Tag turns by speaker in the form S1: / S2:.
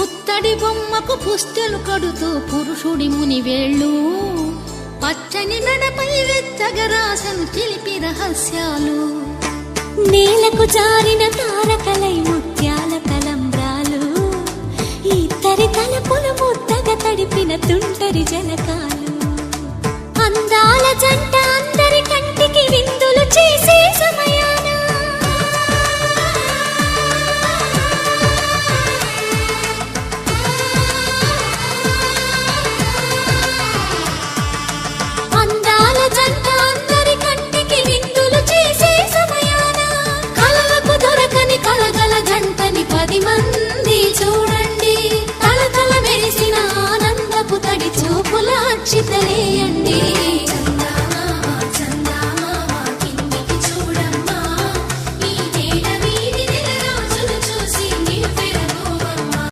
S1: పుత్తడి బొమ్మకు పుస్తెలు కడుతూ పురుషుడి మునివేళ్ళు పచ్చని నడపై వెచ్చగా రాసను చిలిపి రహస్యాలు.
S2: నేలకు జారిన తారకలై ముత్యాల తలంబ్రాలు ఇద్దరి తలపులు ముద్దగా తడిపిన తుంటరి జలకాలు. అందాల జంట అందరి కంటికి విందులు చేసి